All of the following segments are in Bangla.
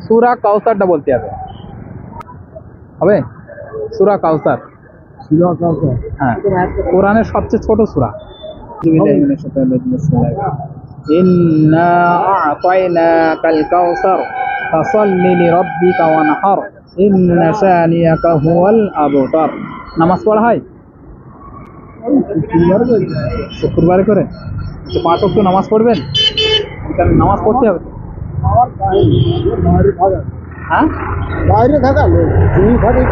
সূরা কাউসারটা বলতে হবে। হবে সূরা কাউসার। হ্যাঁ, কোরআনের সবচেয়ে ছোট সূরা। ইন্না আ'তাইনাকাল কাউসার ফাসাল্লি লিরাব্বিকা ওয়ানহার ইন্না শানিয়াকা হুয়াল আবতার। নামাজ পড়া হয় শুক্রবারে করে? আচ্ছা, 5 ওয়াক্ত নামাজ পড়বেন? নামাজ পড়তে হবে। হ্যাঁ, বাইরে থাকা লোক ঠিক আছে,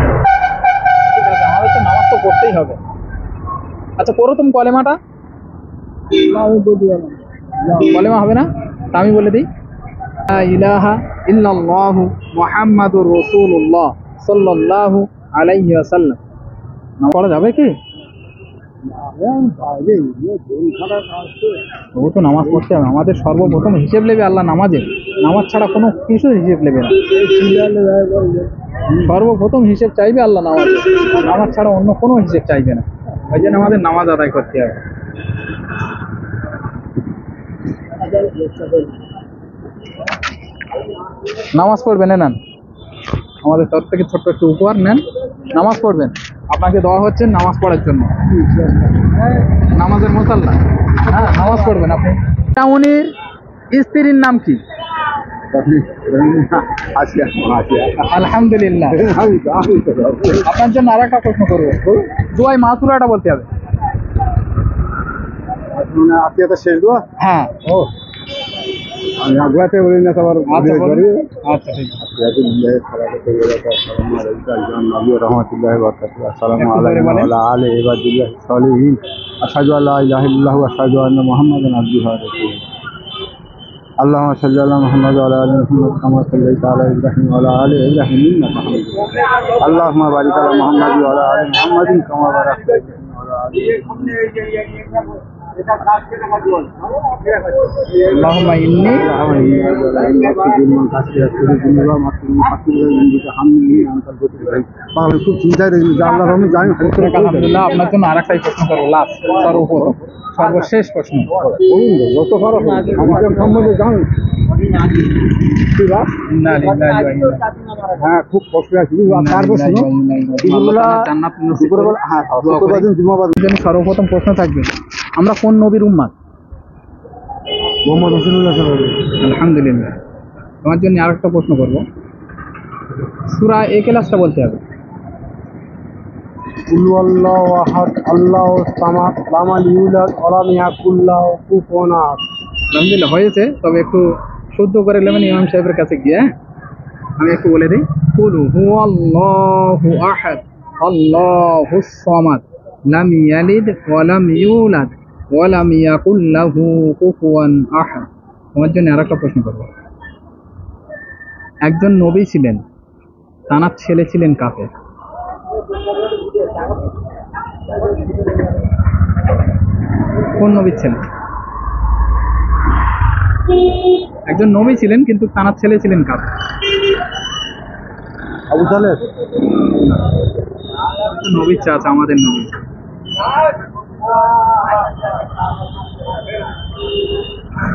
আমাদের তো নামাজ তো পড়তেই হবে। আচ্ছা, করো তুমি কলেমাটা। কলেমা হবে না? তা আমি বলে দিই, লা ইলাহা ইল্লাল্লাহু মুহাম্মাদুর রাসূলুল্লাহ সাল্লাল্লাহু আলাইহি ওয়াসাল্লাম। পড়া যাবে কি? ও তো নামাজ পড়তে হবে। আমাদের সর্বপ্রথম হিসেব নেবে আল্লাহ নামাজে। নামাজ ছাড়া কোনো কিছু হিসেব নেবে না। সর্বপ্রথম হিসেব চাইবে আল্লাহ নামাজ। নামাজ ছাড়া অন্য কোনো হিসেব চাইবে না। ওই জন্য আমাদের নামাজ আদায় করতে হবে। নামাজ পড়বেন, নেন আমাদের তরফ থেকে ছোট্ট একটু উপহার নেন। নামাজ পড়বেন, আপনাকে দেওয়া হচ্ছে নামাজ পড়ার জন্য। নামাজের মুসাল্লা। হ্যাঁ, নামাজ পড়বেন আপনি। উনির স্ত্রীর নাম কি? আলহামদুলিল্লাহ। আপনার জন্য আর একটা প্রশ্ন করবো। দোয়াই মাসুরাটা বলতে হবে। শেষ দোয়া? হ্যাঁ। ও আমি আগুয়াতে বলি না সবার। আচ্ছা ঠিক আছে। اللهم صل على محمد وعلى ال محمد كما صليت على ابراهيم وعلى ال ابراهيم انك حميد مجيد اللهم بارك على محمد وعلى ال محمد كما باركت على ابراهيم وعلى ال اللهم إني খুব চিন্তায় আলহামদুলিল্লাহ। আপনার জন্য আর একটাই প্রশ্ন করবো, লাস্ট সর্বপ্রথম সর্বশেষ প্রশ্ন। সম্বন্ধে জানেন? হ্যাঁ, খুব কষ্ট আছে। সর্বপ্রথম প্রশ্ন থাকবে, আমরা কোন নবীর উম্মাত? মুহাম্মদ রাসূলুল্লাহ সাল্লাল্লাহু আলাইহি ওয়াসাল্লাম। আলহামদুলিল্লাহ। তোমার জন্য আরেকটা প্রশ্ন করব, সূরা ইখলাসটা বলতে হবে। কুল আল্লাহু আহাদ আল্লাহুস সামাদ লাম ইউলাদ ওয়া লাম ইয়াকুল লাহু কুফুয়ান আহাদ। আলহামদুলিল্লাহ, হয়েছে। তবে একটু শুদ্ধ করে নেবেন ইমাম সাহেবের কাছে গিয়ে। আমি একটু বলে দিই, কুল হুয়াল্লাহু আহাদ আল্লাহুস সামাদ লাম ইয়ালিদ ওয়া লাম ইউলাদ ওয়া লাম ইয়াকুল লাহু কুফুয়ান আহাদ। তোমার জন্য আরেকটা প্রশ্ন করব, একজন নবী ছিলেন, তার ছেলে ছিলেন কাফের। কোন নবী ছিলেন? একজন নবী ছিলেন কিন্তু তার ছেলে ছিলেন কাফের। আবু তালেব। নবী চাচা, আমাদের নবী।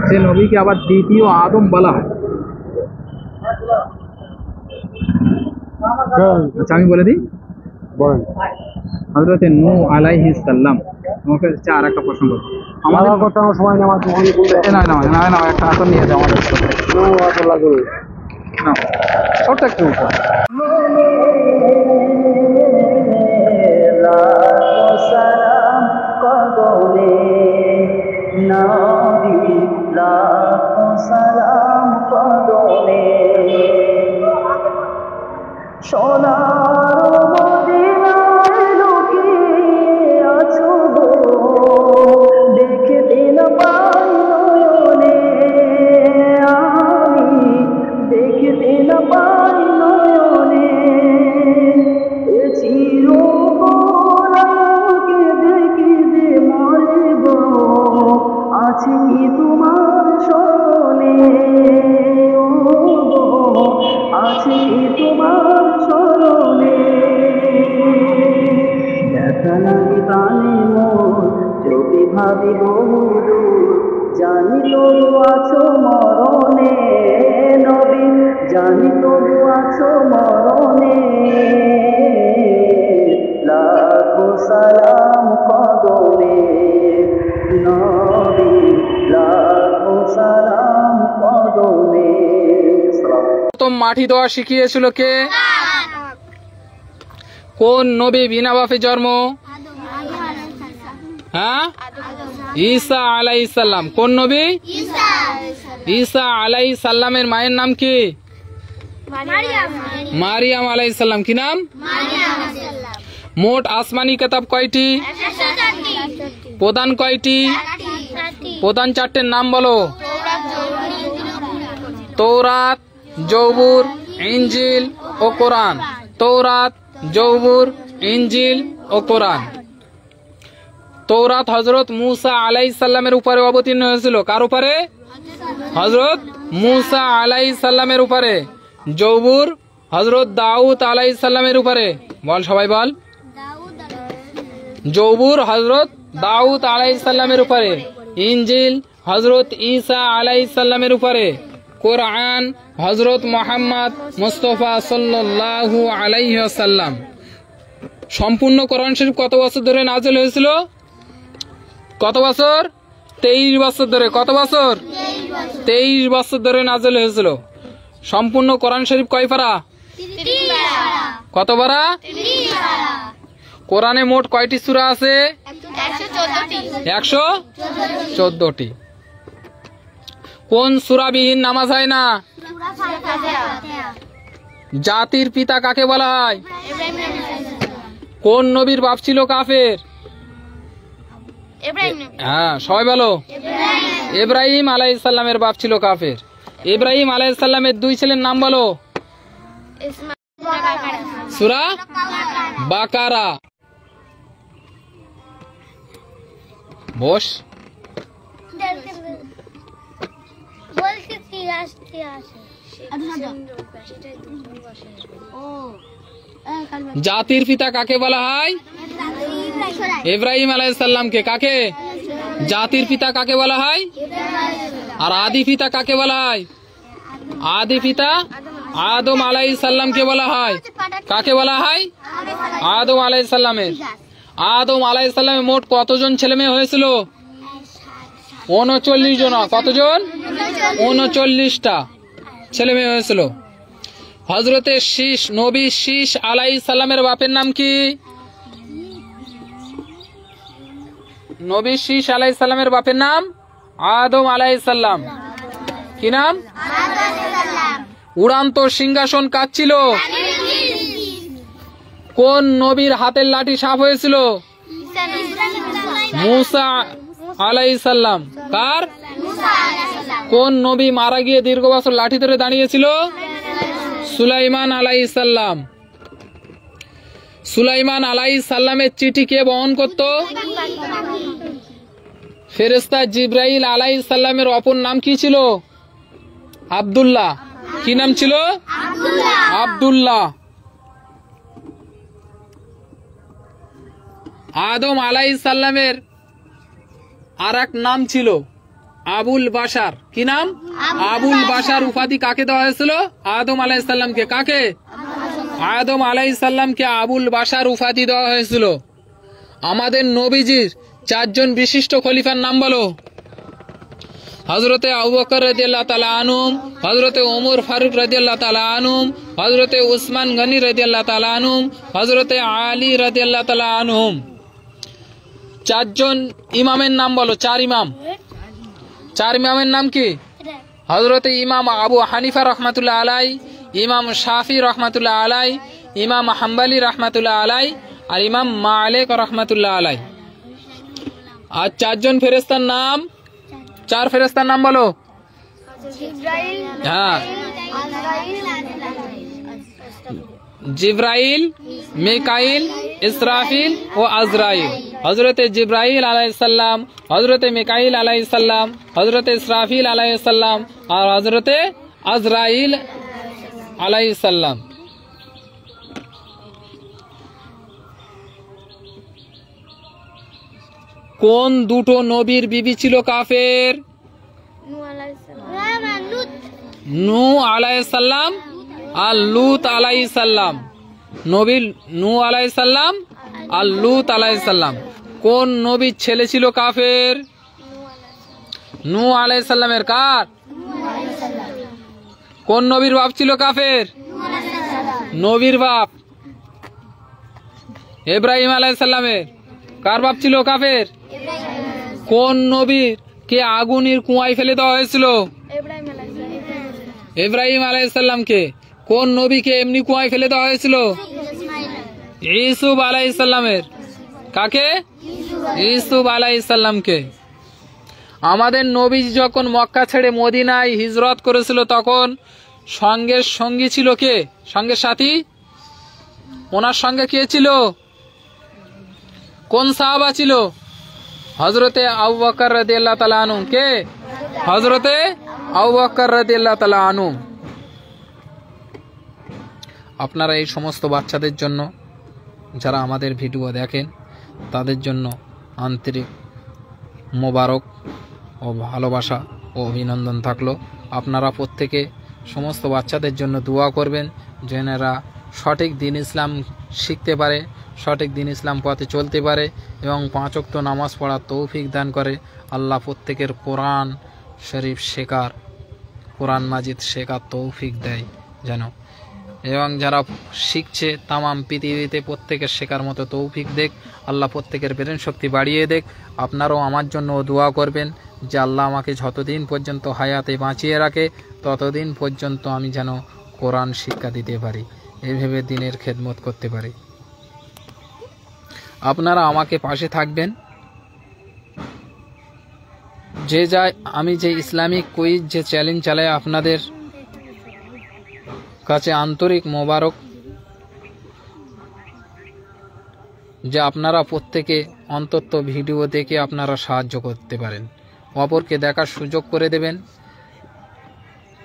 সে নবীকে আবার দ্বিতীয় আদম বলা হয়। আচ্ছা, আমি বলে দিই, হযরত নূহ আলাইহিস সালাম। তোমাকে আর একটা প্রশ্ন করব, আমাদের কথা সময় না একটা আসন নিয়ে যাও আমাদের ছোট্ট একটু উপর। জানি তো আছো মরণে নবী জানি তবু আছো মরণে, লাখো সালাম কদমে নবী, লাখো সালাম কদমে। প্রথম মাটি দেওয়া শিখিয়েছিল কে? কোন নবী বিনা বাপে জন্ম? হ্যাঁ, ঈসা আলাইহিস সালাম। কোন নবী? ঈসা আলাইহিস সালামের মায়ের নাম কি? মারিয়াম আলাইহিস সালাম। কি নাম? মোট আসমানি কিতাব কয়টি? প্রধান কয়টি? প্রধান চারটের নাম বলো। তৌরাত, জবুর, ইনজিল ও কোরআন। তৌরাত, জবুর, ইনজিল ও কোরআন। তৌরাত হযরত মূসা আলাইহিস সালামের উপরে অবতীর্ণ হয়েছিল। কার উপরে? হযরত মূসা আলাইহিস সালামের উপরে। জবুর হযরত দাউদ আলাইহিস সালামের উপরে। বল সবাই বল। জবুর হযরত দাউদ আলাইহিস সালামের উপরে। ইনজিল হযরত ঈসা আলাইহিস সালামের উপরে। কোরআন হযরত মুহাম্মদ মুস্তাফা সাল্লাল্লাহু আলাইহি ওয়াসাল্লাম। সম্পূর্ণ কোরআন শরীফ কত বছর ধরে নাযিল হয়েছিল? কত বছর? 23 বছর ধরে। কত বছর? 23 বছর ধরে নাযিল হয়েছিল। সম্পূর্ণ কোরআন শরীফ কয় পারা? কত পারা? কোরআনে মোট কয়টি সূরা আছে? 114টি। কোন সূরাবিহীন নামাজ হয় না? জাতির পিতা কাকে বলা হয়? কোন নবীর বাপ ছিল কাফের? হ্যাঁ, সবাই বলো। ইব্রাহিম আলাইহিস সালামের বাপ ছিল কাফের। ইব্রাহিম আলাইহিস সালামের দুই ছেলের নাম বলো। সূরা বাকারা। বস। জাতির পিতা কাকে বলা হয়? ইব্রাহিম আলাইহিস সালামকে। কাকে? জাতির পিতা কাকে বলা হয়? আর আদি পিতা কাকে বলা হয়? আদি পিতা আদম আলাইহিস সালামকে বলা হয়। কাকে বলা হয়? আদম আলাইহিস সালামের। আদম আলাইহিস সালামের মোট কতজন ছেলে মেয়ে হয়েছিল? 39 জন। কতজন? 39টা ছেলে মেয়ে হয়েছিল। হযরতে শীশ নবী শীশ আলাইহিস সালামের বাপের নাম কি? নবী শীশ আলাইহিস সালামের বাপের নাম আদম আলাইহিস সালাম। কি নাম? উড়ান্ত সিংহাসন কার ছিল? কোন নবীর হাতের লাঠি সাপ হয়েছিল? মূসা আলাইহিস সালাম। কার? কোন নবী মারা গিয়ে দীর্ঘ বছর লাঠি ধরে দাঁড়িয়েছিল? সুলাইমান আলাইহিস সালাম। সুলাইমান আলাইহিস সালামের চিঠি কে বহন করত? ফেরেশতা জিবরাইল আলাইহিস সালামের অপর নাম কি ছিল? আব্দুল্লাহ। কি নাম ছিল? আব্দুল্লাহ। আদম আলাইহিস সালামের আরেক নাম ছিল আবুল বাশার। কি নাম? আবুল বাশার উপাধি কাকে দেওয়া হয়েছিল? আদম আলাইহিস সালামকে। কাকে? আদম আলাইহিস সালামকে আবুল বাশার উপাধি দেওয়া হয়েছিল। আমাদের নবীজির 4 জন বিশিষ্ট খলিফার নাম বলো। হযরতে আবু বকর রাদিয়াল্লাহু তাআলা আনহু, হযরতে ওমর ফারুক রাদিয়াল্লাহু তাআলা আনহু, হযরতে উসমান গনি রাদিয়াল্লাহু তাআলা আনহু, হযরতে আলী রাদিয়াল্লাহু তাআলা আনহু। 4 জন ইমামের নাম বলো। 4 ইমাম। 4 ইমামের নাম কি? হযরতে ইমাম আবু হানিফা রাহমাতুল্লাহ আলাই, ইমাম শাফি রাহমাতুল্লাহ আলাই, ইমাম হাম্বলি রাহমাতুল্লাহ আলাই আর ইমাম মালিক রাহমাতুল্লাহ আলাই। আর 4 জন ফেরেশতার নাম? 4 ফেরেশতার নাম বলো। হ্যাঁ, জিব্রাইল, মিকাইল, ইসরাফিল ও আজরাইল। হযরতে জিব্রাইল আলাইহিস সালাম, হযরতে মিকাইল আলাইহিস সালাম, হযরতে ইসরাফিল আলাইহিস সালাম আর হযরতে আজরাইল আলাইহিস সালাম। কোন দুটো নবীর বিবি ছিল কাফের? নূ আলাইহিস সালাম আর লূত আলাইহিস সালাম। নবী নূ আলাইহিস সালাম আর লূত আলাইহিস সালাম। কোন নবীর ছেলে ছিল কাফের? নূ আলাইহিস সালামের। কার? কোন নবীর বাপ ছিল কাফের? নবীর বাপ ইব্রাহিম আলাইহিস সালামের। কার বাপ ছিল কাফের? কোন নবীর কে আগুনের কুয়ায় ফেলে দেওয়া হয়েছিল? ইব্রাহিম আলাইহিস সালামকে। কোন নবীকে এমনি কুয়ায় ফেলে দেওয়া হয়েছিল? ইউসুফ আলাইহিস সালামের। কাকে? ইউসুফ আলাইহিস সালামকে। আমাদের নবী যখন মক্কা ছেড়ে মদিনায় হিজরত করেছিল তখন সঙ্গের সঙ্গী ছিল কে? সঙ্গের সাথী? ওনার সঙ্গে কে ছিল? কোন সাহাবা ছিল? হযরতে আবু বকর রাদিয়াল্লাহু তাআলা আনহু। কে? হযরতে আবু বকর রাদিয়াল্লাহু তাআলা আনহু। আপনারা এই সমস্ত বাচ্চাদের জন্য যারা আমাদের ভিডিও দেখেন তাদের জন্য আন্তরিক মোবারক ও ভালোবাসা ও অভিনন্দন থাকলো। আপনারা প্রত্যেকে সমস্ত বাচ্চাদের জন্য দোয়া করবেন যেন এরা সঠিক দ্বীন ইসলাম শিখতে পারে, সঠিক দ্বীন ইসলাম পথে চলতে পারে এবং 5 ওয়াক্ত নামাজ পড়ার তৌফিক দান করে। আল্লাহ প্রত্যেকের কোরআন শরীফ শেখার, কোরআন মাজিদ শেখার তৌফিক দেয় যেন, এবং যারা শিখছে তামাম পৃথিবীতে প্রত্যেকের শেখার মতো তৌফিক দেখ। আল্লাহ প্রত্যেকের ব্রেন শক্তি বাড়িয়ে দেখ। আপনারাও আমার জন্য দোয়া করবেন যে আল্লাহ আমাকে যতদিন পর্যন্ত হায়াতে বাঁচিয়ে রাখে ততদিন পর্যন্ত আমি যেন কোরআন শিক্ষা দিতে পারি, এইভাবে দিনের খেদমত করতে পারি। আপনারা আমাকে পাশে থাকবেন। যে যায় আমি যে ইসলামিক কুইজ যে চ্যালেঞ্জ চালাই আপনাদের কাছে আন্তরিক মোবারক যে আপনারা প্রত্যেকে অন্তত ভিডিও দেখে আপনারা সাহায্য করতে পারেন, অপরকে দেখার সুযোগ করে দেবেন।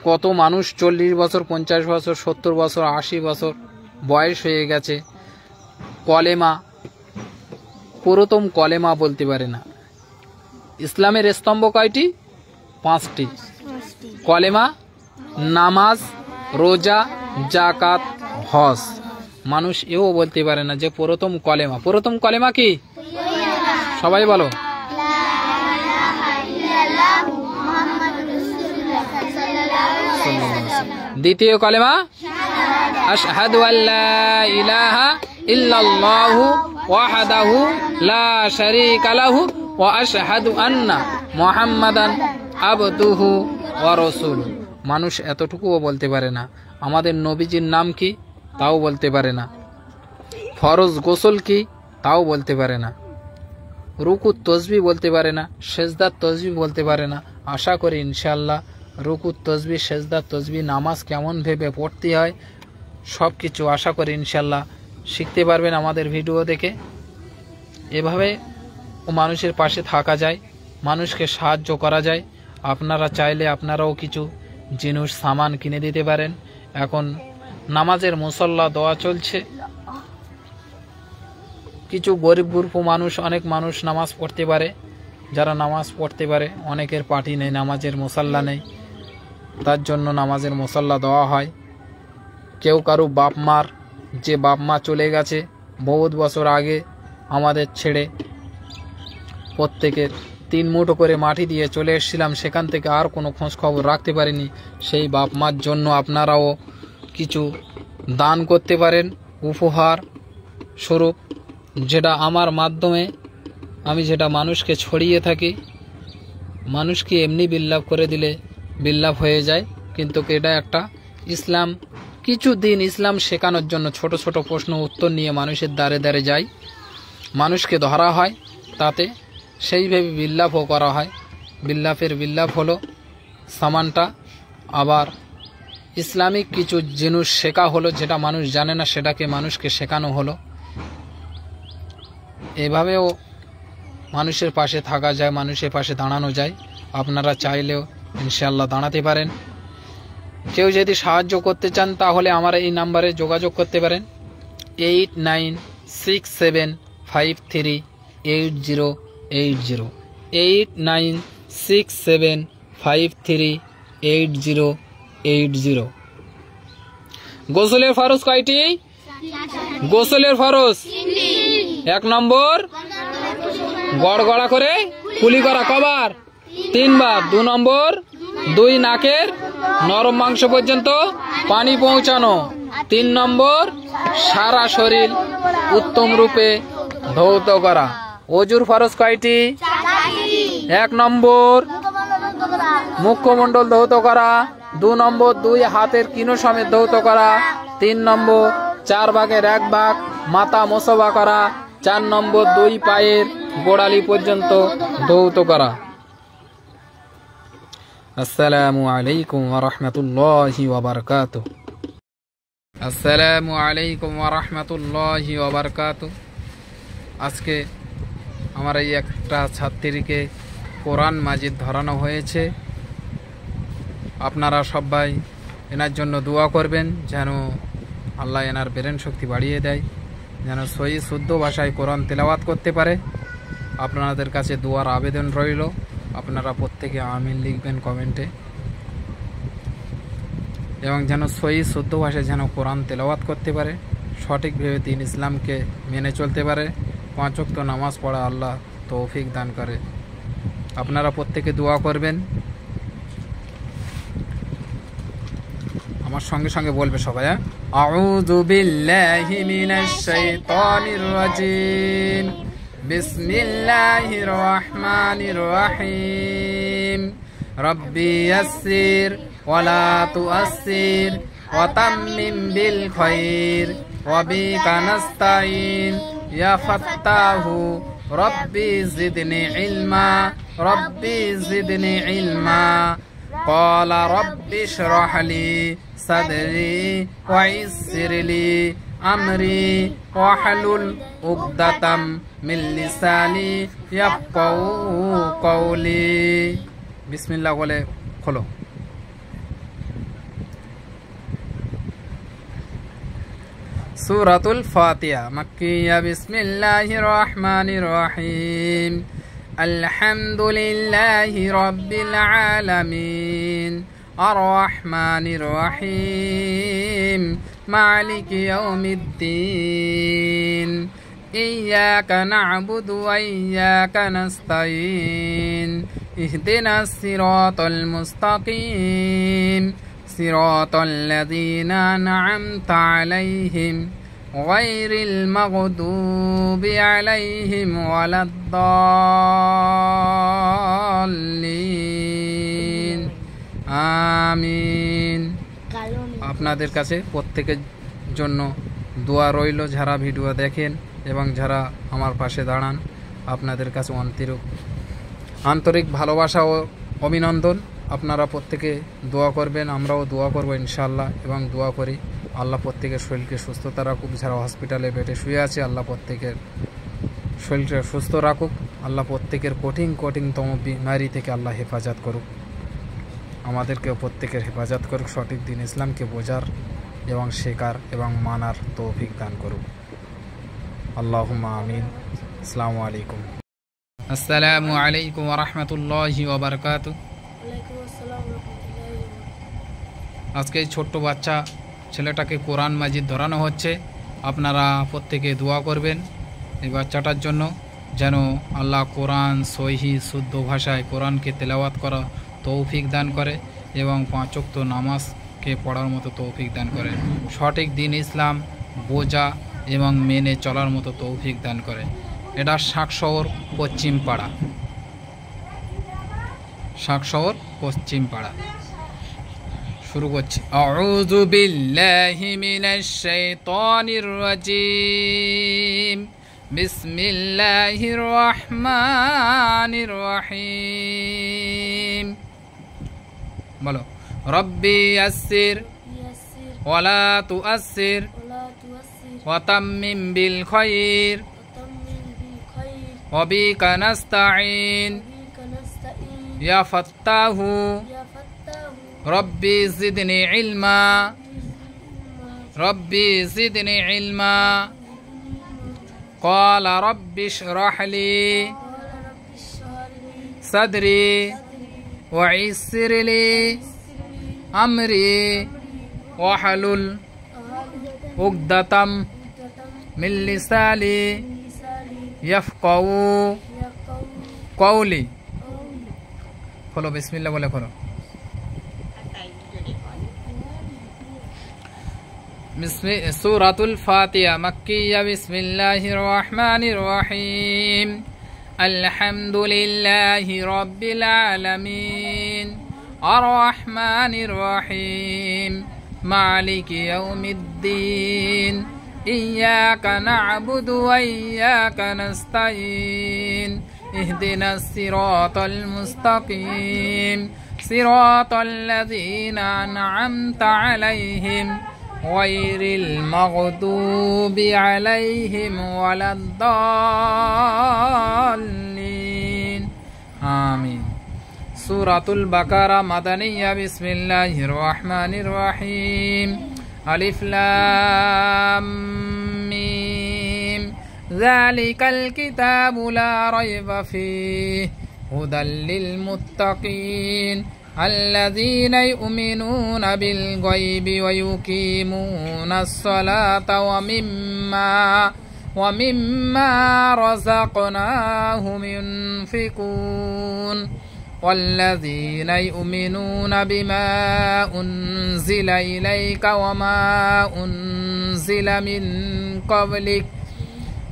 কত মানুষ 40 বছর 50 বছর 70 বছর 80 বছর বয়স হয়ে গেছে, কলেমা প্রথম কলেমা বলতে পারে না। ইসলামের স্তম্ভ কয়টি? 5টি। কলেমা, নামাজ, রোজা, যাকাত, হজ। মানুষ এও বলতে পারে না যে প্রথম কলেমা। প্রথম কলেমা কি? সবাই বলো। দ্বিতীয় কলেমা আশহাদু আল্লা ইলাহা ইল্লাল্লাহু ওয়াহদাহু লা শারীকা লাহু ওয়া আশহাদু আন্না মুহাম্মাদান আবদুহু ওয়া রাসূলুহু। মানুষ এতটুকুও বলতে পারে না। আমাদের নবীজির নাম কি? তাও বলতে পারে না। ফরজ গোসল কি? তাও বলতে পারে না। রুকুত তসবিহ বলতে পারে না। সেজদার তসবিহ বলতে পারে না। আশা করি ইনশাআল্লাহ রুকুত তসবিহ, সেজদার তসবিহ, নামাজ কেমন ভেবে পড়তে হয় সব কিছু আশা করি ইনশাআল্লাহ শিখতে পারবেন আমাদের ভিডিও দেখে। এভাবে মানুষের পাশে থাকা যায়, মানুষকে সাহায্য করা যায়। আপনারা চাইলে আপনারাও কিছু জিনিস সামান কিনে দিতে পারেন। এখন নামাজের মুসল্লা দেওয়া চলছে। কিছু গরিব গ্রুপ মানুষ, অনেক মানুষ নামাজ পড়তে পারে, যারা নামাজ পড়তে পারে অনেকের পার্টি নেই, নামাজের মুসল্লা নেই, তার জন্য নামাজের মুসল্লা দেওয়া হয়। কেউ কারো বাপ মার, যে বাপ মা চলে গেছে বহুত বছর আগে আমাদের ছেড়ে, প্রত্যেকের 3 মুঠো করে মাটি দিয়ে চলে এসেছিলাম, সেখান থেকে আর কোনো খোঁজ খবর রাখতে পারিনি। সেই বাপ মার জন্য আপনারাও কিছু দান করতে পারেন উপহার স্বরূপ, যেটা আমার মাধ্যমে আমি যেটা মানুষকে ছড়িয়ে থাকি। মানুষকে এমনি বিল্লাভ করে দিলে বিল্লাভ হয়ে যায়, কিন্তু এটা একটা ইসলাম, কিছু দিন ইসলাম শেখানোর জন্য ছোট ছোট প্রশ্ন উত্তর নিয়ে মানুষের দ্বারে দ্বারে যায়, মানুষকে ধরা হয়, তাতে সেইভাবে বিল্লাভও করা হয়। বিল্লাফের বিল্লাভ হলো সামানটা। আবার ইসলামিক কিছু জিনিস শেখা হলো, যেটা মানুষ জানে না সেটাকে মানুষকে শেখানো হলো। এভাবেও মানুষের পাশে থাকা যায়, মানুষের পাশে দাঁড়ানো যায়। আপনারা চাইলেও ইনশাআল্লাহ দাঁড়াতে পারেন। কেউ যদি সাহায্য করতে চান তাহলে আমার এই নাম্বারে যোগাযোগ করতে পারেন 8967538080 8967538080 80। গোসলের ফরজ কয়টি? গোসলের ফরজ 1 নম্বর গড়গড়া করে কুলি করা, কবার? 3 বার। 2 নম্বর 2 নাকের নরম মাংস পর্যন্ত পানি পৌঁছানো। 3 নম্বর সারা শরীর উত্তম রূপে ধৌত করা। ওযুর ফরজ কয়টি? 1 নম্বর মুখমণ্ডল ধৌত করা, 2 নম্বর 2 হাতের কিনো সমেত ধৌত করা, 3 নম্বর 4 ভাগের 1 ভাগ মাথা মোছবা করা, 4 নম্বর 2 পায়ের গোড়ালি পর্যন্ত ধৌত করা। আসসালামু আলাইকুম ওয়া রাহমাতুল্লাহি ওয়া বারাকাতুহু। আসসালামু আলাইকুম ওয়া রাহমাতুল্লাহি ওয়া বারাকাতুহু। আজকে আমার এই একটা ছাত্রীকে কোরআন মাজিদ ধরানো হয়েছে। আপনারা সবাই এনার জন্য দোয়া করবেন যেন আল্লাহ এনার ব্রেন শক্তি বাড়িয়ে দেয়, যেন সহি শুদ্ধ ভাষায় কোরআন তেলাওয়াত করতে পারে। আপনাদের কাছে দোয়ার আবেদন রইল, আপনারা প্রত্যেকে আমিন লিখবেন কমেন্টে, এবং যেন সহি শুদ্ধ ভাষায় যেন কোরআন তেলাওয়াত করতে পারে, সঠিকভাবে দ্বীন ইসলামকে মেনে চলতে পারে, 5 ওয়াক্ত নামাজ পড়া আল্লাহ তৌফিক দান করে। আপনারা প্রত্যেকে দোয়া করবেন। আমার সঙ্গে সঙ্গে বলবে সবাই। আউযু বিল্লাহি মিনাশ শাইতানির রাজিম, বিসমিল্লাহির রহমানির রহিম। রব্বি ইয়াসসির ওয়া লা তুআসসির ওয়া তাম্মিম বিল খায়র ওয়া বিকা নাস্তাইন ইয়া ফাত্তাহু রব্বি জিদনি ইলমা, রব্বি জিদনি ইলমা। ক্বালা রব্বি ইশরাহ লি সাদরি ওয়া ইয়াসসির লি আমরি ওয়াহলুল উকদাতাম মিন লিসানি ইয়াফকাহু কওলি। বিসমিল্লাহ বলে খোলো। সূরাতুল ফাতিহা মাক্কিয়া। বিসমিল্লাহির রহমানির রহিম। আলহামদুলিল্লাহি রাব্বিল আলামিন আর রহমানির রহিম মালিকি ইয়াউমিদ্দিন। ইয়্যাকা না'বুদু ওয়া ইয়্যাকা নাস্তাঈন। ইহদিনাস সিরাতাল মুস্তাকিম সিরাতাল লাযীনা আন'আমতা আলাইহিম গায়রিল মাগদুবি আলাইহিম ওয়ালাদ-দাল্লিন। আমিন। আপনাদের কাছে প্রত্যেকের জন্য দোয়া রইল, যারা ভিডিও দেখেন এবং যারা আমার পাশে দাঁড়ান, আপনাদের কাছে আন্তরিক ভালোবাসা ও অভিনন্দন। আপনারা প্রত্যেকে দোয়া করবেন, আমরাও দোয়া করব ইনশাআল্লাহ, এবং দোয়া করি আল্লাহ প্রত্যেকের শরীরকে সুস্থতা রাখুক। যারা হসপিটালে বেডে শুয়ে আছে আল্লাহ প্রত্যেকের শরীরকে সুস্থ রাখুক। আল্লাহ প্রত্যেকের কঠিনতম বিমারি থেকে আল্লাহ হেফাজত করুক, আমাদেরকেও প্রত্যেকের হেফাজত করুক, সঠিক দ্বীন ইসলামকে বোঝার এবং শেখার এবং মানার তৌফিক দান করুক। আল্লাহুম্মা আমিন। আসসালামু আলাইকুম। আসসালামু আলাইকুম ওয়া রাহমাতুল্লাহি ওয়া বারাকাতুহু। আজকে ছোট্ট বাচ্চা ছেলেটাকে কোরআন মাজিদ ধরানো হচ্ছে। আপনারা প্রত্যেকে দোয়া করবেন এই বাচ্চাটার জন্য, যেন আল্লাহ কোরআন সহিহ শুদ্ধ ভাষায় কোরআনকে তেলাওয়াত করা তৌফিক দান করে এবং 5 ওয়াক্ত নামাজকে পড়ার মতো তৌফিক দান করে, সঠিক দ্বীন ইসলাম বোঝা এবং মেনে চলার মতো তৌফিক দান করে। এটা শাকশহর পশ্চিম পাড়া, শাকশহর পশ্চিম পাড়া। শুরু করছি। আউযু বিল্লাহি মিনাশ শাইতানির রাজিম, বিসমিল্লাহির রহমানির রহিম। বলো। রব্বি ইয়াসসির ওয়া লা তুআসসির ওয়া তাম্মিম বিল খায়র ওয়া বিকা নাস্তাঈন ইয়া ফাত্তাহু রব্বি জিদনি ইলমা, রব্বি জিদনি ইলমা। ক্বালা রব্বি ইশরাহ লি সাদরি ওয়া ইয়াসসির লি আমরি ওয়াহলুল উকদাতাম মিন লিসানি ইয়াফকাহু কওলি। খোলো, বিসমিল্লাহ বলে খোলো। সূরাতুল ফাতিহা মাক্কিয়া। বিসমিল্লাহির রহমানির রহিম। আলহামদুলিল্লাহি রাব্বিল আলামিন আর রহমানির রহিম মালিকি ইয়াউমিদ্দিন ইয়্যাকা না'বুদু ওয়া ইয়্যাকা নাস্তাঈন ইহদিনাস সিরাতাল মুস্তাকিম সিরাতাল লাযীনা আন'আমতা আলাইহিম গায়রিল মাগদুবি আলাইহিম ওয়ালাদ-দাল্লিন। আমিন। সূরাতুল বাকারা মাদানিয়া। বিসমিল্লাহির রহমানির রহিম। আলিফ লাম মিম যালিকাল কিতাবু লা রাইবা ফীহি হুদাল লিল মুত্তাকিন الذين يؤمنون بالغيب ويقيمون الصلاة ومما رزقناهم ينفقون والذين يؤمنون بما أنزل إليك وما أنزل من قبلك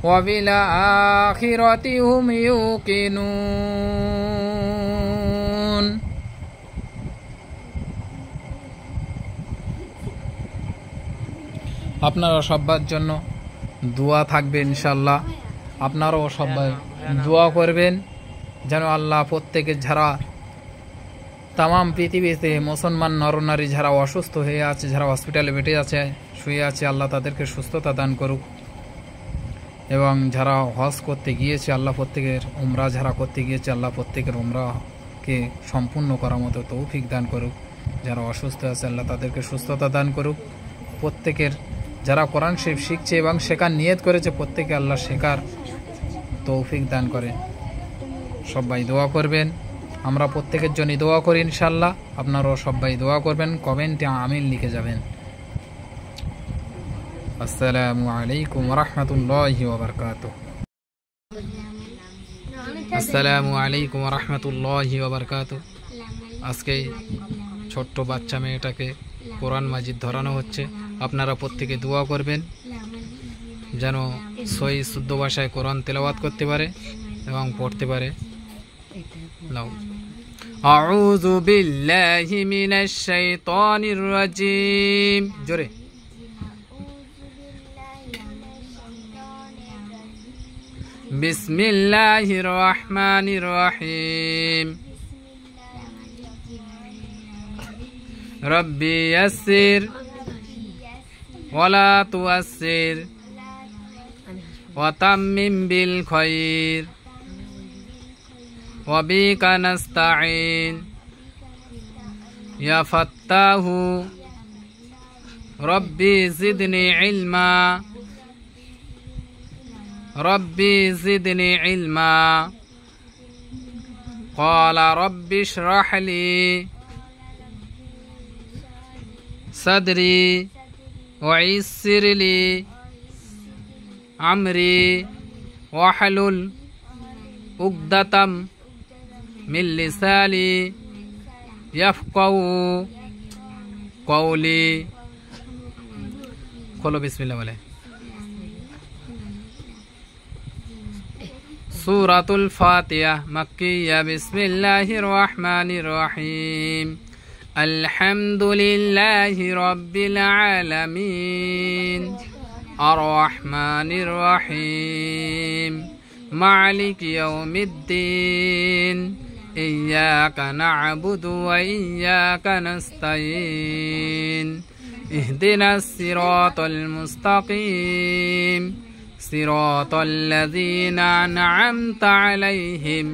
وبالآخرة هم يوقنون। আপনারা সবার জন্য দোয়া থাকবে ইনশাল্লাহ। আপনারাও সবাই দোয়া করবেন যেন আল্লাহ প্রত্যেকের যারা তামাম পৃথিবীতে মুসলমান নরনারী যারা অসুস্থ হয়ে আছে, যারা হসপিটালে বেডে আছে, শুয়ে আছে, আল্লাহ তাদেরকে সুস্থতা দান করুক। এবং যারা হজ করতে গিয়েছে আল্লাহ প্রত্যেকের উমরা যারা করতে গিয়েছে আল্লাহ প্রত্যেকের উমরাকে সম্পূর্ণ করার মতো তৌফিক দান করুক। যারা অসুস্থ আছে আল্লাহ তাদেরকে সুস্থতা দান করুক। প্রত্যেকের যারা কোরআন শরীফ শিখছে এবং শেখার নিয়ত করেছে প্রত্যেকে আল্লাহ শেখার তৌফিক দান করে। সবাই দোয়া করবেন, আমরা প্রত্যেকের জন্য দোয়া করি ইনশাল্লাহ। আপনারাও সবাই দোয়া করবেন, কমেন্টে আমিন লিখে যাবেন। আসসালামু আলাইকুম ওয়া রাহমাতুল্লাহি ওয়া বারাকাতুহু। আসসালামু আলাইকুম ওয়া রাহমাতুল্লাহি ওয়া বারাকাতুহু। আজকে ছোট্ট বাচ্চা মেয়েটাকে কোরআন মাজিদ ধরানো হচ্ছে। আপনারা প্রত্যেকে দোয়া করবেন যেন সহি শুদ্ধ ভাষায় কোরআন তেলাওয়াত করতে পারে এবং পড়তে পারে। আউযু বিল্লাহি মিনাশ শাইতানির রাজিম। জোরে। বিসমিল্লাহির রহমানির রহিম। রব্বি ইয়াসসির ওয়ালা তুয়াসসির ওয়া তাম্মিম বিল খায়র ওয়া বিকা নাস্তাঈন ইয়া ফাত্তাহু রব্বি জিদনি ইলমা রব্বি জিদনি ইলমা ক্বালা রব্বি ইশরাহ লি সাদরি ওয়া ইয়াসসির লি আমরি ওয়াহলুল উকদাতাম মিন লিসানি ইয়াফকাহু কওলি। খোলো, বিসমিল্লাহ বলে। সূরাতুল ফাতিহা মাক্কিয়া। বিসমিল্লাহির রহমানির রহিম। আলহামদুলিল্লাহি রাব্বিল আলামিন আর রহমানির রহিম মালিকি ইয়াউমিদ্দিন ইয়্যাকা না'বুদু ওয়া ইয়্যাকা নাস্তাঈন ইহদিনাস সিরাতাল মুস্তাকিম সিরাতাল লাযীনা আন'আমতা আলাইহিম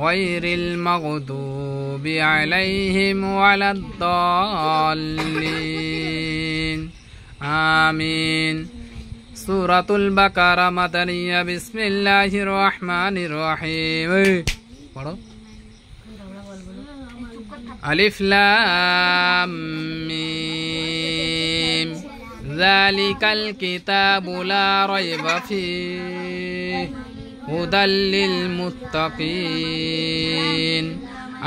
গায়রিল মাগদুবি আলাইহিম ওয়ালাদ-দাল্লিন। আমিন। সূরাতুল বাকারা মাদানিয়া। বিসমিল্লাহির রহমানির রহিম। পড়ো। আলিফ লাম মিম যালিকাল কিতাবু লা রাইবা ফীহি হুদাল লিল মুত্তাকিন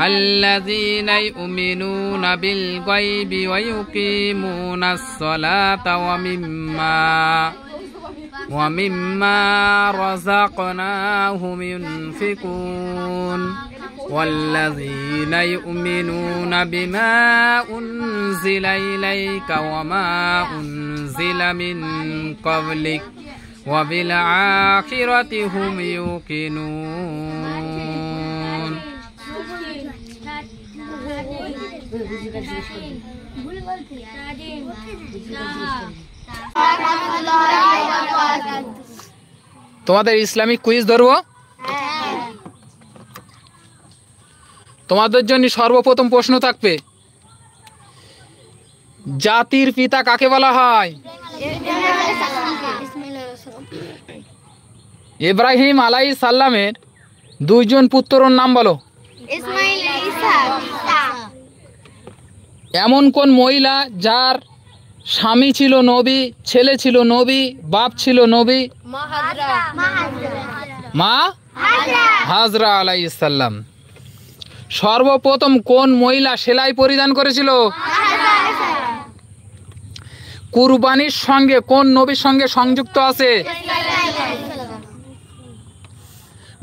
আল্লাযীনা ইউমিনুনা বিল গায়বি ওয়া ইউকিমুনাস সালাতা ওয়া মিম্মা রাযাকনাহুম ইউনফিকুন والذين يؤمنون بما أنزل إليك وما أنزل من قبلك وبالآخرة هم يوقنون তোমাদের ইসলামিক কুইজ ধরবো। তোমাদের জন্য সর্বপ্রথম প্রশ্ন থাকবে, জাতির পিতা কাকে বলা হয়? ইব্রাহিম আলাইহিস সালামের দুইজন পুত্রের নাম বলো। এমন কোন মহিলা যার স্বামী ছিল নবী, ছেলে ছিল নবী, বাপ ছিল নবী? মা হাজরা আলাইহিস সালাম। সর্বপ্রথম কোন মহিলা সেলাই পরিধান করেছিল? কুরবানির সঙ্গে কোন নবীর সঙ্গে সংযুক্ত আছে?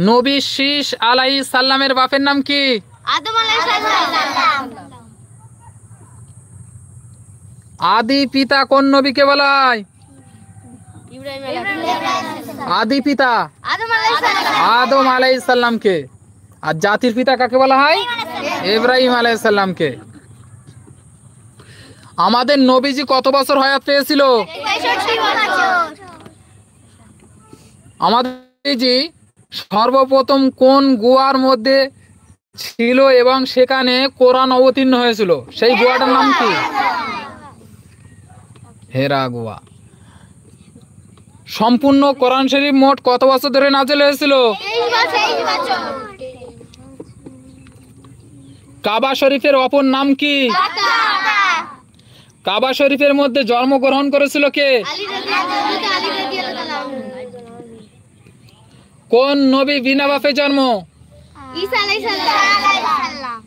নবী শীষ আলাইহিস সালামের বাপের নাম কি? আদম আলাইহিস সালাম। আদি পিতা কোন নবীকে বলা হয়? ইব্রাহিম আলাইহিস। আদি পিতা আদম আলাইহিস সালাম। আদম আলাইহিস সালামকে। আর জাতির পিতা কাকে বলা হয়? ইব্রাহিম আলাইহিস সালামকে। আমাদের নবীজি কত বছর হায়াত পেয়েছিল? 63 বছর। আমাদের নবীজি সর্বপ্রথম কোন গুহার মধ্যে ছিল এবং সেখানে কোরআন অবতীর্ণ হয়েছিল? সেই গুহাটার নাম কি? হেরা গুহা। সম্পূর্ণ কোরআন শরীফ মোট কত বছর ধরে নাযিল হয়েছিল? 23 বছর। কাবা শরীফের অপর নাম কি? কাবা শরীফের মধ্যে জন্মগ্রহণ করেছিল কে? আলী রাদিয়াল্লাহু আনহু। কোন নবী বিনা বাপে জন্ম? ঈসা আলাইহিস সালাম।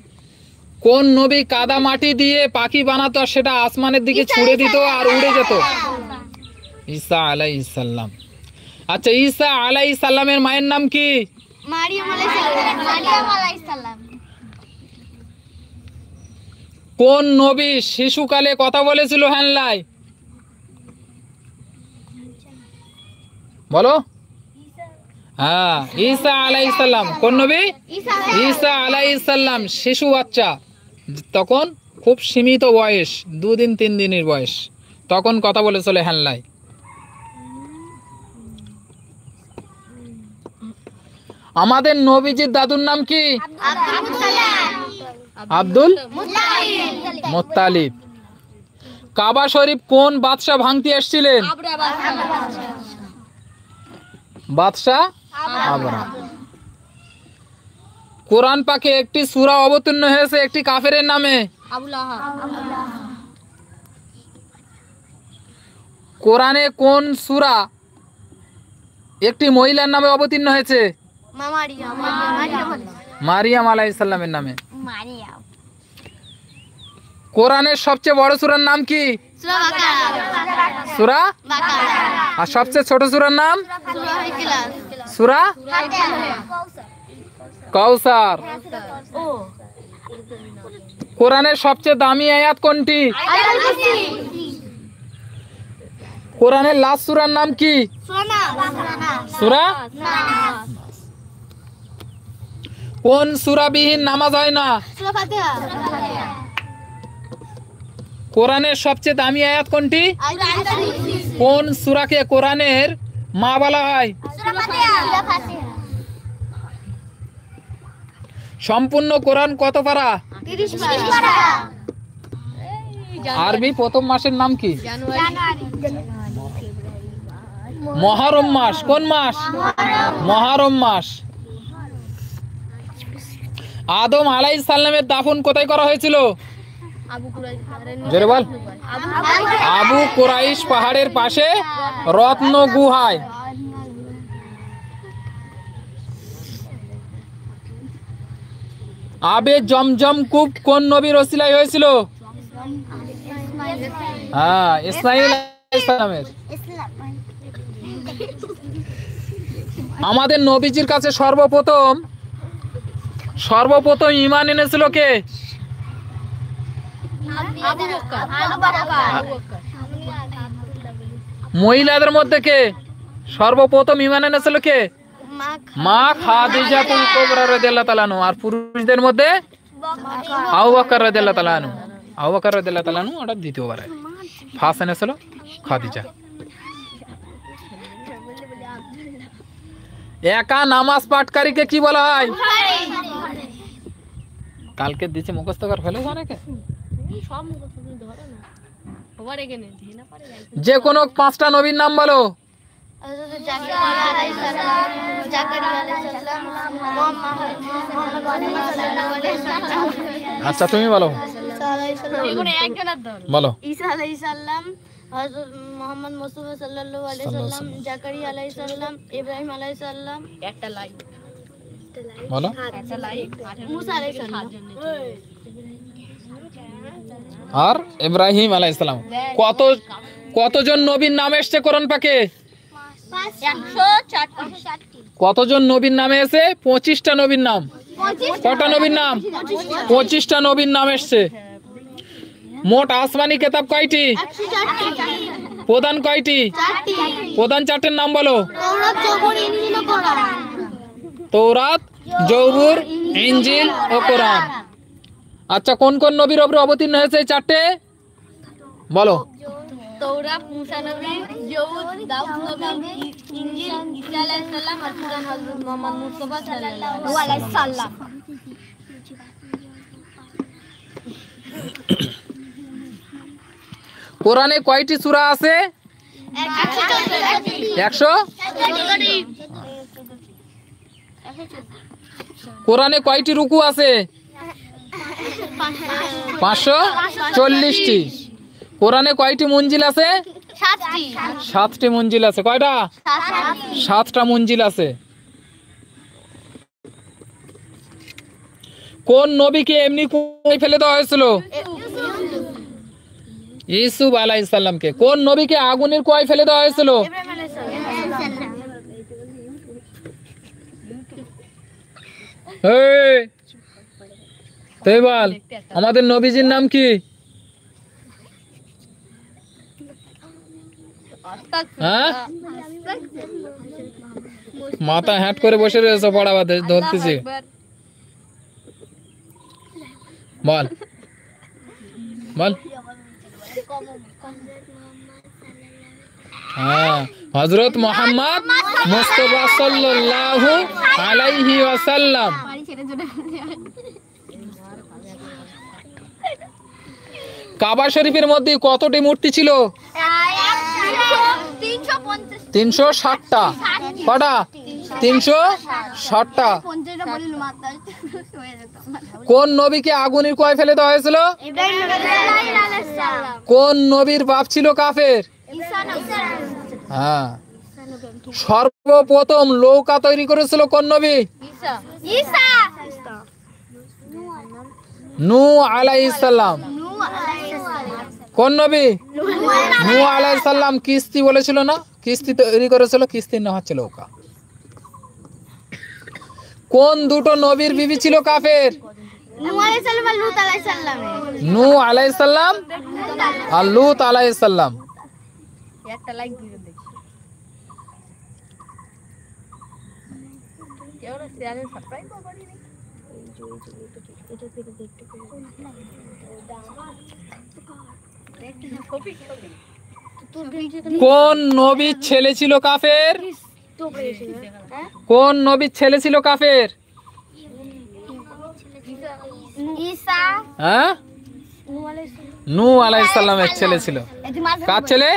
কোন নবী কাদা মাটি দিয়ে পাখি বানাতো আর সেটা আসমানের দিকে ছুড়ে দিত আর উড়ে যেত? ঈসা আলাইহিস সালাম। আচ্ছা, ঈসা আলাইহিস সালামের মায়ের নাম কি? মারিয়াম আলাইহিস সালাম। মারিয়াম আলাইহিস সালাম। কোন নবী শিশুকালে কথা বলেছিল হ্যানলাই? বলো। হ্যাঁ, ঈসা আলাইহিস সালাম। কোন নবী? ঈসা আলাইহিস সালাম শিশু বাচ্চা, তখন খুব সীমিত বয়স, 2 দিন 3 দিনের বয়স, তখন কথা বলেছিল হ্যানলাই। আমাদের নবীজির দাদুর নাম কি? Abdul Muttalib. কাবা শরীফ কোন বাদশা ভাঙতে এসেছিলেন? বাদশা আবরা। কোরআন পাকে একটি সূরা অবতীর্ণ হয়েছে একটি কাফেরের নামে। আবু লাহাব। কোরআনে কোন সূরা একটি মহিলার নামে অবতীর্ণ হয়েছে? মারিয়াম আলাইহিস সালামের নামে। মারিয়াম। কোরআনের সবচেয়ে বড় সূরার নাম কি? সূরা বাকারা। সূরা বাকারা। আর সবচেয়ে ছোট সূরার নাম? সূরা ইখলাস। সূরা কাউসার। কোরআনের সবচেয়ে দামি আয়াত কোনটি? আয়াতুল কুরসি। কোরআনের লাস্ট সূরার নাম কি? সূরা কোন সূরাবিহীন নামাজ হয় না? সূরা ফাতিহা। কোরআনের সবচেয়ে দামি আয়াত কোনটি? আয়াতুল কুরসি। কোন সূরাকে কোরআনের মা বলা হয়? সূরা ফাতিহা। সম্পূর্ণ কোরআন কত পারা? 30 পারা। আরবি প্রথম মাসের নাম কি? জানুয়ারি। মুহররম মাস। কোন মাস? মুহররম মাস। আদম আলাইহিস সালামের দাফন কোথায় করা হয়েছিল? আবু কুরাইশ জোরে বল। আবু কুরাইশ পাহাড়ের পাশে রত্ন গুহায়। আবে জমজম কূপ কোন নবীর ওসিলায় হয়েছিল? হ্যাঁ, ইসমাঈল আলাইহিস সালামের। আমাদের নবীজির কাছে সর্বপ্রথম ঈমান এনেছিল কে? মহিলাদের মধ্যে কে সর্বপ্রথম ঈমান এনেছিল কে? মা খাদিজাতুল কুবরা রাদিয়াল্লাহু তাআলা আনহা। আর পুরুষদের মধ্যে আবু বকর রাদিয়াল্লাহু তাআলা আনহু। আবু বকর রাদিয়াল্লাহু তাআলা আনহু ওটা দ্বিতীয়বার। ফার্স্ট এনেছিল খাদিজা। একা নামাজ পাঠকারীকে কি বলা হয়? কালকে দিছে মুখস্থ করে ফেলে অনেকে। যে কোনো 5টা নবীর নাম বলো। আচ্ছা তুমি বলো। বলো। ঈসা আলাইহিস সালাম, হযরত মুহাম্মদ মুস্তাফা সাল্লাল্লাহু আলাইহি সাল্লাম, জাকারিয়া আলাইহিস সালাম, ইব্রাহিম আলাইহিস সালাম, একটা লাইক বলো। মুসা আলাইহিস সালাম আর ইব্রাহিম আলাইহিস সালাম। কতজন নবীর নাম এসেছে কোরআন পাকে? 104টি। কতজন নবীর নামে এসে? 25টা নবীর নাম। কটা নবীর নাম? 25টা নবীর নাম এসছে। মোট আসমানি কিতাব কয়টি? 104টি। প্রধান কয়টি? 4টি। প্রধান 4টের নাম বলো। তাওরাত, জবুর, ইনজিল ও কোরআন। তৌরাত, জবুর, ইনজিল ও কোরআন। আচ্ছা, কোন কোন নবীর উপরে অবতীর্ণ হয়েছে এই 4টে? বলো। তৌরাত মুসা নবী, জবুর দাউদ নবী, ইনজিল ঈসা আলাইহিস সালাম আর কোরআন হযরত মুহাম্মদ মুস্তাফা সাল্লাল্লাহু আলাইহি সাল্লাম। কোরআনে কয়টি সূরা আছে? 100। কোরআনে কয়টি রুকু আছে? 540টি। কোরআনে কয়টি মঞ্জিল আছে? 7টি মঞ্জিল আছে। কয়টা? 7টা মঞ্জিল আছে। কোন নবীকে এমনি কুয়োয় ফেলে দেওয়া হয়েছিল? ইউসুফ আলাইহিস সালামকে। কোন নবীকে আগুনের কুয়োয় ফেলে দেওয়া হয়েছিল? এই তুই বল, আমাদের নবীজির নাম কি? হ্যাঁ, মাথা হ্যাট করে বসে রয়েছে, পড়াবা ধরতেছি। বল বল। হ্যাঁ, হযরত মুহাম্মদ মুস্তাফা সাল্লাল্লাহু আলাইহি ওয়াসাল্লাম। কাবা শরীফের মধ্যে কতটি মূর্তি ছিল? 360টা। কটা? 360টা। কোন নবীকে আগুনের কুয়ায় ফেলে দেওয়া হয়েছিল? কোন নবীর বাপ ছিল কাফের? হ্যাঁ। সর্বপ্রথম নৌকা তৈরি করেছিল কোন নবী? নূহ আলাইহিস সালাম। কোন নবী? নূহ আলাইহিস সালাম। কিস্তি বলেছিল না? কিস্তি তৈরি করেছিল, কিস্তির নাম হচ্ছে নৌকা। কোন দুটো নবীর বিবি ছিল কাফের? নূহ আলাইহিস সালাম আর লূত আলাইহিস সালাম। নূহ আলাইহিস সালাম আর লূত আলাইহিস সালাম। একটা লাইক দিবেন দেখি। কেউ না চ্যানেল সাবস্ক্রাইব করেনি। কোন নবীর ছেলে ছিল কাফের? কোন নবীর ছেলে ছিল কাফের? ঈসা। হ্যাঁ, নূহ আলাইহিস সালামের ছেলে ছিল। কার ছেলে?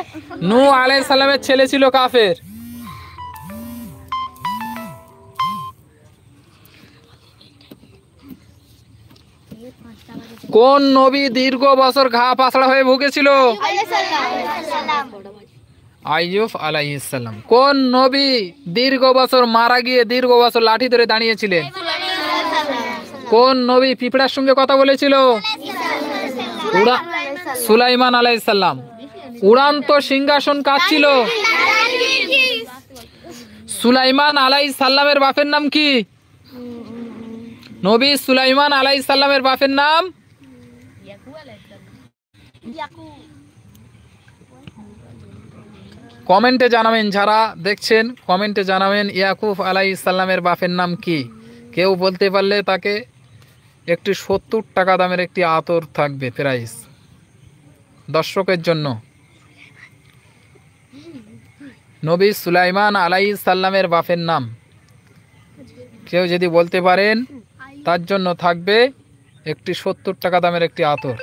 নূহ আলাইহিস সালামের ছেলে ছিল কাফের। কোন নবী দীর্ঘ বছর ঘা পাছড়া হয়ে ভুগেছিল? আইয়ুব আলাইহিস সালাম। কোন নবী দীর্ঘ বছর মারা গিয়ে দীর্ঘ বছর লাঠি ধরে দাঁড়িয়েছিলেন? কোন নবী পিঁপড়ার সঙ্গে কথা বলেছিল? সুলাইমান আলাইহিস সালাম। উড়ান্ত সিংহাসন কার ছিল? সুলাইমান আলাইহিস সালামের বাপের নাম কি? নবী সুলাইমান আলাইহিস সালামের বাপের নাম? কমেন্টে জানাবেন, যারা দেখছেন কমেন্টে জানাবেন ইয়াকুব আলাইহিস সালামের বাপের নাম কি। কেউ বলতে পারলে তাকে একটি 70 টাকা দামের একটি আতর থাকবে প্রাইস দর্শকের জন্য। নবী সুলাইমান আলাইহিস সালামের বাপের নাম কেউ যদি বলতে পারেন তার জন্য থাকবে একটি 70 টাকা দামের একটি আতর।